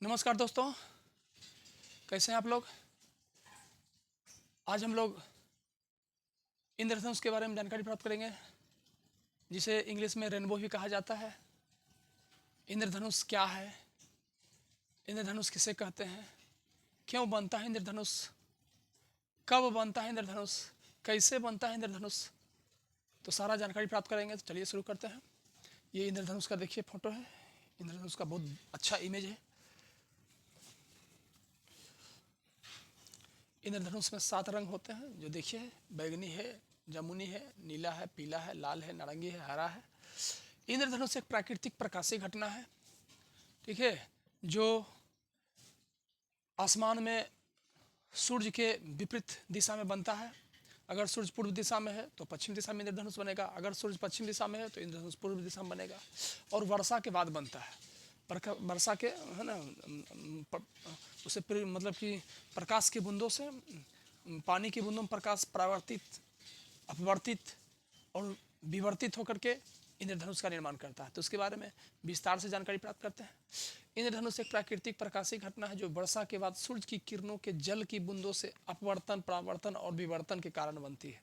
नमस्कार दोस्तों, कैसे हैं आप लोग? आज हम लोग इंद्रधनुष के बारे में जानकारी प्राप्त करेंगे, जिसे इंग्लिश में रेनबो भी कहा जाता है। इंद्रधनुष क्या है? इंद्रधनुष किसे कहते हैं? क्यों बनता है इंद्रधनुष? कब बनता है इंद्रधनुष? कैसे बनता है इंद्रधनुष? तो सारा जानकारी प्राप्त करेंगे। तो चलिए शुरू करते हैं। ये इंद्रधनुष का देखिए फोटो है। इंद्रधनुष का बहुत अच्छा इमेज है। इंद्रधनुष में 7 रंग होते हैं, जो देखिए बैगनी है, जमुनी है, नीला है, पीला है, लाल है, नारंगी है, हरा है। इंद्रधनुष एक प्राकृतिक प्रकाशीय घटना है, ठीक है, जो आसमान में सूर्य के विपरीत दिशा में बनता है। अगर सूर्य पूर्व दिशा में है तो पश्चिम दिशा में इंद्रधनुष बनेगा, अगर सूर्य पश्चिम दिशा में है तो इंद्रधनुष पूर्व दिशा में बनेगा। और वर्षा के बाद बनता है। वर्षा के है ना, उसे मतलब कि प्रकाश की बूंदों से, पानी की बूंदों में प्रकाश परावर्तित, अपवर्तित और विवर्तित होकर के इंद्रधनुष का निर्माण करता है। तो उसके बारे में विस्तार से जानकारी प्राप्त करते हैं। इंद्रधनुष एक प्राकृतिक प्रकाशीय घटना है, जो वर्षा के बाद सूर्य की किरणों के जल की बूंदों से अपवर्तन, परावर्तन और विवर्तन के कारण बनती है।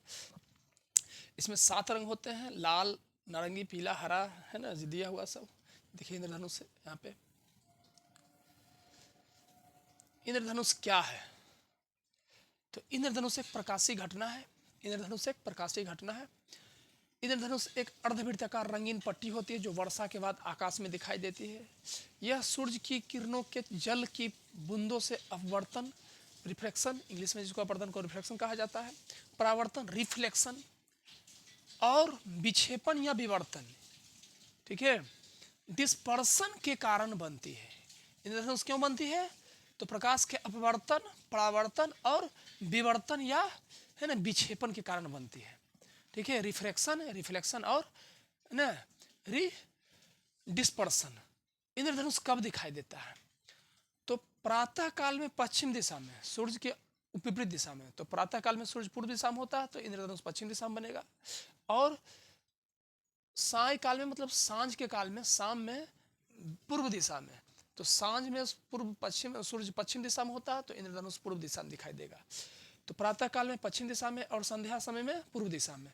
इसमें 7 रंग होते हैं, लाल, नारंगी, पीला, हरा, है ना, दिया हुआ सब देखिए इंद्रधनुष से। यहाँ पे इंद्रधनुष क्या है? तो इंद्रधनुष एक प्रकाशीय घटना है। इंद्रधनुष एक प्रकाशीय घटना है। इंद्रधनुष एक अर्धवृत्ताकार रंगीन पट्टी होती है, जो वर्षा के बाद आकाश में दिखाई देती है। यह सूर्य की किरणों के जल की बूंदों से अपवर्तन, रिफ्लेक्शन, इंग्लिश में जिसको अपवर्तन को रिफ्लेक्शन कहा जाता है, परावर्तन, रिफ्लेक्शन और विक्षेपण या विवर्तन, ठीक है, डिस्पर्सन के कारण बनती है। इंद्रधनुष क्यों बनती है? तो प्रकाश के अपवर्तन, परावर्तन और विवर्तन या है ना विक्षेपण के कारण बनती है, ठीक है। रिफ्लेक्शन और ना डिस्पर्सन। इंद्रधनुष कब दिखाई देता है? तो प्रातः काल में पश्चिम दिशा में, सूर्य के विपरीत दिशा में। तो प्रातः काल में सूर्य पूर्व दिशा में होता है, तो इंद्रधनुष पश्चिम दिशा में बनेगा। और साय काल में, मतलब सांझ के काल में, शाम में पूर्व दिशा में। तो सांझ में पूर्व पश्चिम, सूर्य पश्चिम दिशा में होता है, तो इंद्रधनुष पूर्व दिशा में दिखाई देगा। तो प्रातः काल में पश्चिम दिशा में और संध्या समय में पूर्व दिशा में।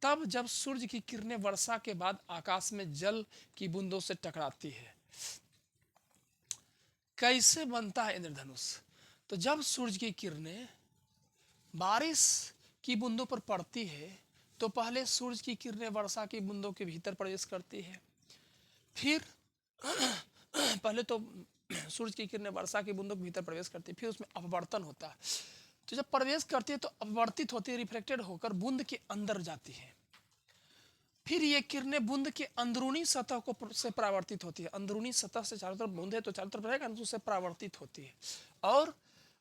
तब जब सूर्य की किरणें वर्षा के बाद आकाश में जल की बूंदों से टकराती है। कैसे बनता है इंद्रधनुष? तो जब सूर्य की किरणें बारिश की बूंदों पर पड़ती है, तो पहले सूर्य की किरणें वर्षा की बूंदों के भीतर प्रवेश करती है। फिर पहले तो सूर्य की किरणें वर्षा की बूंदों के भीतर प्रवेश करती है, फिर उसमें अपवर्तन होता है। तो जब प्रवेश करती है तो अपवर्तित होती है, रिफ्लेक्टेड होकर बूंद के अंदर जाती है। फिर ये किरणें बूंद के अंदरूनी सतह को से परावर्तित होती है। अंदरूनी सतह से चारों तरफ बूंद है तो चारों तरफ रहेगा, उससे परावर्तित होती है। और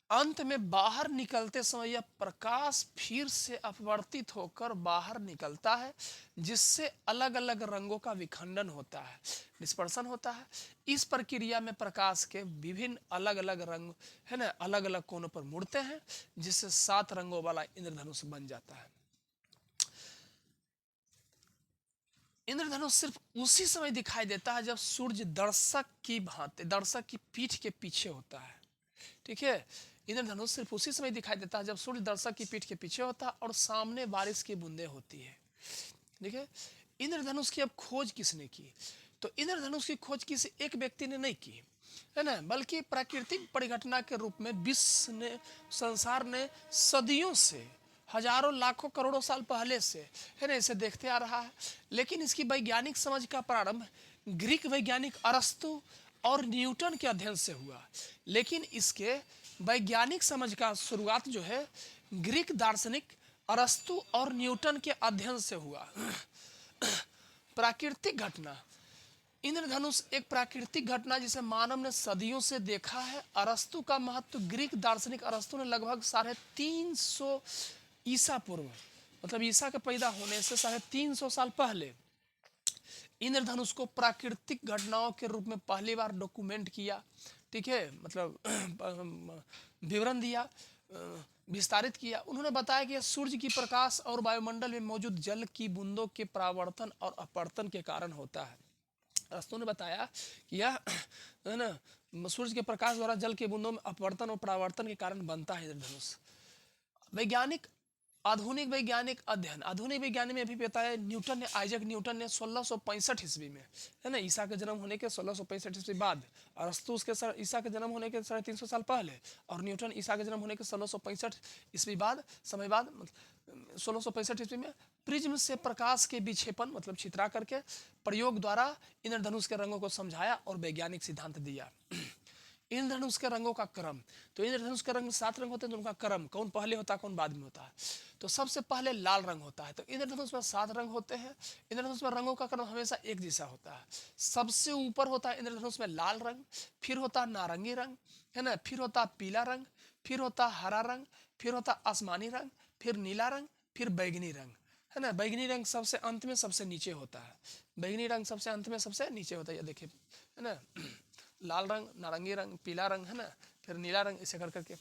अंत में बाहर निकलते समय यह प्रकाश फिर से अपवर्तित होकर बाहर निकलता है, जिससे अलग अलग रंगों का विखंडन होता है, डिस्पर्सन होता है। इस प्रक्रिया में प्रकाश के विभिन्न अलग अलग रंग है ना, अलग अलग कोनों पर मुड़ते हैं, जिससे 7 रंगों वाला इंद्रधनुष बन जाता है। इंद्रधनुष सिर्फ उसी समय दिखाई देता है जब सूर्य दर्शक की भांति, दर्शक की पीठ के पीछे होता है, ठीक है। इंद्रधनुष सिर्फ उसी समय दिखाई देता है जब सूर्य दर्शक की पीठ के पीछे होता है और सामने बारिश की बूंदें होती है, ठीक है। इंद्रधनुष की अब खोज किसने की? तो इंद्रधनुष की खोज किसी एक व्यक्ति ने नहीं की, है ना, बल्कि प्राकृतिक परिघटना के रूप में विश्व ने, संसार ने सदियों से, हजारों लाखों करोड़ों साल पहले से, है ना, इसे देखते आ रहा है। लेकिन इसकी वैज्ञानिक समझ का प्रारंभ ग्रीक वैज्ञानिक अरस्तु और न्यूटन के अध्ययन से हुआ। लेकिन इसके वैज्ञानिक समझ का शुरुआत जो है ग्रीक दार्शनिक अरस्तु और न्यूटन के अध्ययन से हुआ। प्राकृतिक घटना, इंद्रधनुष एक प्राकृतिक घटना जिसे मानव ने सदियों से देखा है। अरस्तु का महत्व, ग्रीक दार्शनिक अरस्तु ने लगभग 350 ईसा पूर्व, मतलब ईसा के पैदा होने से 350 साल पहले इंद्रधनुष को प्राकृतिक घटनाओं के रूप में पहली बार डॉक्यूमेंट किया, ठीक है, मतलब विवरण दिया, विस्तारित किया। उन्होंने बताया कि यह सूर्य की प्रकाश और वायुमंडल में मौजूद जल की बूंदों के परावर्तन और अपवर्तन के कारण होता है। अरस्तु ने बताया कि यह है ना सूरज के प्रकाश द्वारा जल के बूंदों में अपवर्तन और परावर्तन के कारण बनता है इंद्रधनुष। वैज्ञानिक आधुनिक वैज्ञानिक अध्ययन, आधुनिक वैज्ञानिक में अभी बताया न्यूटन ने, आइजैक न्यूटन ने 1665 ईस्वी में, है ना, ईसा के जन्म होने के 1665 ईस्वी बाद, अरस्तु उसके ईसा के जन्म होने के 350 साल पहले, और न्यूटन ईसा के जन्म होने के 1665 ईस्वी बाद, समय बाद, 1665 ईस्वी में प्रिज्म से प्रकाश के विक्षेपण मतलब छितरा करके प्रयोग द्वारा इंद्रधनुष के रंगों को समझाया और वैज्ञानिक सिद्धांत दिया। इंद्रधनुष के रंगों का क्रम, तो इंद्रधनुष के रंग 7 रंग होते हैं, तो उनका क्रम कौन पहले होता है कौन बाद में होता है। तो सबसे पहले लाल रंग होता है। तो इंद्रधनुष में 7 रंग होते हैं। इंद्रधनुष में रंगों का क्रम हमेशा एक जैसा होता है। सबसे ऊपर होता है इंद्रधनुष में लाल रंग, फिर होता है नारंगी रंग, है ना, फिर होता है पीला रंग, फिर होता है हरा रंग, फिर होता है आसमानी रंग, फिर नीला रंग, फिर बैगनी रंग, है ना। बैगनी रंग सबसे अंत में सबसे नीचे होता है। बैगनी रंग सबसे अंत में सबसे नीचे होता है, ये देखिए, है ना। लाल रंग, नारंगी रंग, पीला रंग, है ना, फिर नीला रंग, इसे कर करके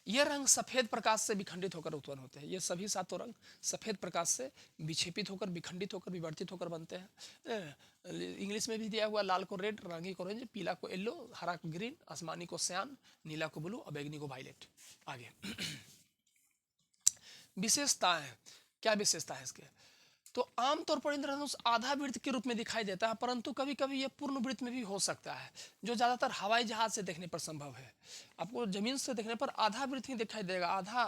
ये रंग सफेद प्रकाश से विखंडित होकर उत्पन्न होते हैं। ये सभी 7 रंग सफेद प्रकाश से विक्षेपित होकर, विखंडित होकर, विवर्तित होकर बनते हैं। इंग्लिश में भी दिया हुआ, लाल को रेड, नारंगी को ऑरेंज, पीला को येलो, हरा को ग्रीन, आसमानी को सयान, नीला को ब्लू और बैगनी को वायलेट। आगे विशेषताएं, क्या विशेषता है इसके। तो आमतौर पर इंद्रधनुष आधा वृत्त के रूप में दिखाई देता है, परंतु कभी कभी यह पूर्ण वृत्त में भी हो सकता है, जो ज्यादातर हवाई जहाज से देखने पर संभव है। आपको जमीन से देखने पर आधा वृत्त ही दिखाई देगा, आधा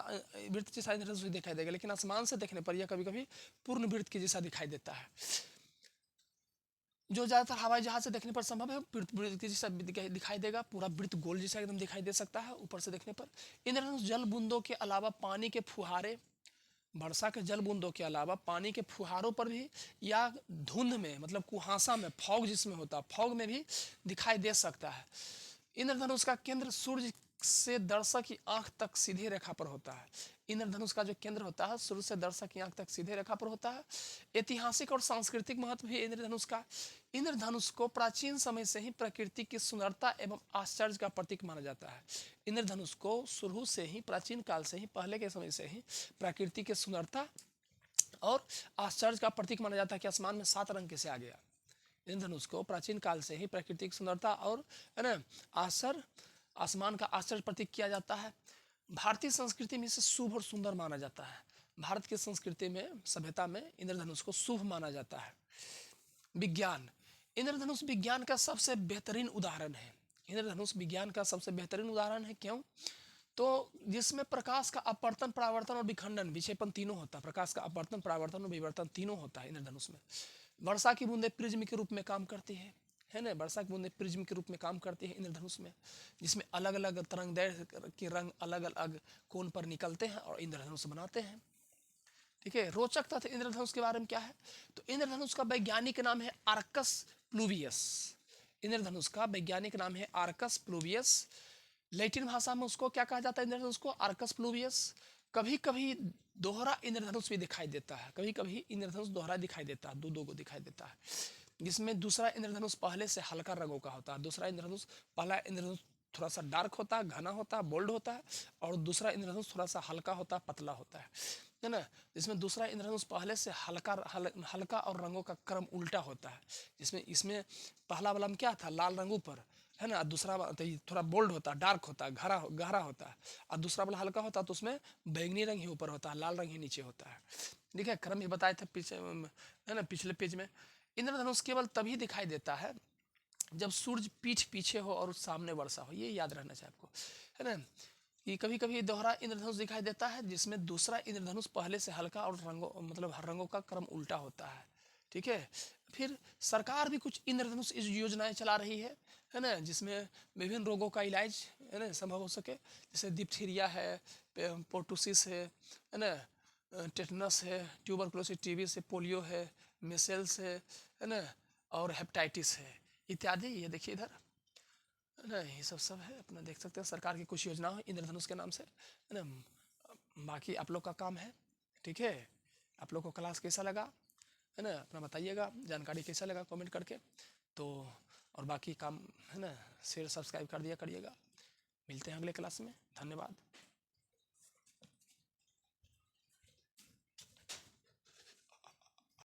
वृत्त जैसा इंद्रधनुष दिखाई देगा, लेकिन आसमान से देखने पर यह कभी कभी पूर्ण वृत्त के जैसा दिखाई देता है, जो ज्यादातर हवाई जहाज से देखने पर संभव है। वृत्त के जैसा दिखाई देगा, पूरा वृत्त गोल जैसा एकदम दिखाई दे सकता है ऊपर से देखने पर। इंद्रधनुष जल बूंदों के अलावा पानी के फुहारे, वर्षा के जल बूंदों के अलावा पानी के फुहारों पर भी, या धुंध में मतलब कुहासा में, फॉग जिसमें होता है, फॉग में भी दिखाई दे सकता है। इंद्रधनुष का केंद्र सूर्य से दर्शक की आंख तक सीधी रेखा पर होता है। इंद्रधनुष का जो केंद्र होता है सूर्य से दर्शक की आंख तक सीधे रेखा पर होता है। ऐतिहासिक और सांस्कृतिक महत्व भी इंद्रधनुष का। इंद्रधनुष को प्राचीन समय से ही प्रकृति की सुंदरता एवं आश्चर्य का प्रतीक माना जाता है। इंद्रधनुष को शुरू से ही, प्राचीन काल से ही, पहले के समय से ही प्रकृति की सुंदरता और आश्चर्य का प्रतीक माना जाता है कि आसमान में 7 रंग कैसे आ गया। इंद्रधनुष को प्राचीन काल से ही प्रकृति की सुंदरता और, है ना, आश्चर्य, आसमान का आश्चर्य प्रतीक किया जाता है। भारतीय संस्कृति में इसे शुभ और सुंदर माना जाता है। भारत की संस्कृति में, सभ्यता में इंद्रधनुष को शुभ माना जाता है। विज्ञान, इंद्रधनुष विज्ञान का सबसे बेहतरीन उदाहरण है। इंद्रधनुष विज्ञान का सबसे बेहतरीन उदाहरण है। क्यों? तो जिसमें प्रकाश का अपवर्तन, परावर्तन और विखंडन, विक्षेपण तीनों होता है। प्रकाश का अपवर्तन, परावर्तन और विवर्तन तीनों होता है इंद्रधनुष में। वर्षा की बूंदें प्रिज्म के रूप में काम करती है ना। वर्षा की बूंदें प्रिज्म के रूप में काम करती है इंद्रधनुष में, जिसमें अलग अलग तरंगदैर्घ्य के रंग अलग अलग कोण पर निकलते हैं और इंद्रधनुष बनाते हैं। ठीक है। रोचक तथ्य इंद्रधनुष के बारे में क्या है। तो इंद्रधनुष का वैज्ञानिक नाम है आर्कस प्लूवियस। इंद्रधनुष का वैज्ञानिक नाम है आर्कस प्लूवियस। लैटिन भाषा में उसको क्या कहा जाता है, इंद्रधनुष को आर्कस प्लूवियस। कभी कभी दोहरा इंद्रधनुष भी दिखाई देता है, कभी कभी इंद्रधनुष दोहरा दिखाई देता है, दो को दिखाई देता है, जिसमें दूसरा इंद्रधनुष पहले से हल्का रंगों का होता है। दूसरा इंद्रधनुष, पहला इंद्रधनुष थोड़ा सा डार्क होता है, घना होता है, बोल्ड होता है, और दूसरा इंद्रधनुष थोड़ा सा हल्का होता है, पतला होता है ना। जिसमें दूसरा इंद्रधनुष पहले से हल्का और रंगों का क्रम उल्टा होता है। जिसमें इसमें पहला वाला में क्या था, लाल रंग ऊपर, है ना, दूसरा थोड़ा बोल्ड होता है, डार्क होता है, गहरा होता है, और दूसरा वाला हल्का होता है तो उसमें बैगनी रंग ही ऊपर होता है, लाल रंग ही नीचे होता है। ठीक है। क्रम ही बताए थे पीछे, है ना, पिछले पेज में। इंद्रधनुष केवल तभी दिखाई देता है जब सूर्य पीठ पीछे हो और सामने वर्षा हो। ये याद रहना चाहिए आपको, है ना। ये कभी कभी दोहरा इंद्रधनुष दिखाई देता है, जिसमें दूसरा इंद्रधनुष पहले से हल्का और रंगों मतलब हर रंगों का क्रम उल्टा होता है। ठीक है। फिर सरकार भी कुछ इंद्रधनुष योजनाएं चला रही है ना, जिसमें विभिन्न रोगों का इलाज, है ना, संभव हो सके। जैसे डिप्थीरिया है, पोर्टुसिस है ना, टेटनस है, ट्यूबरकुलोसिस, टीबी से, पोलियो है, मेसेल्स है ना, और हेपेटाइटिस है इत्यादि। ये देखिए इधर, है ना, ये सब है अपना, देख सकते हैं सरकार की कुछ योजना है इंद्रधनुष के नाम से, है ना। बाकी आप लोग का काम है। ठीक है। आप लोग को क्लास कैसा लगा, है ना, अपना बताइएगा, जानकारी कैसा लगा कमेंट करके। तो और बाकी काम, है ना, शेयर सब्सक्राइब कर दिया करिएगा। मिलते हैं अगले क्लास में। धन्यवाद।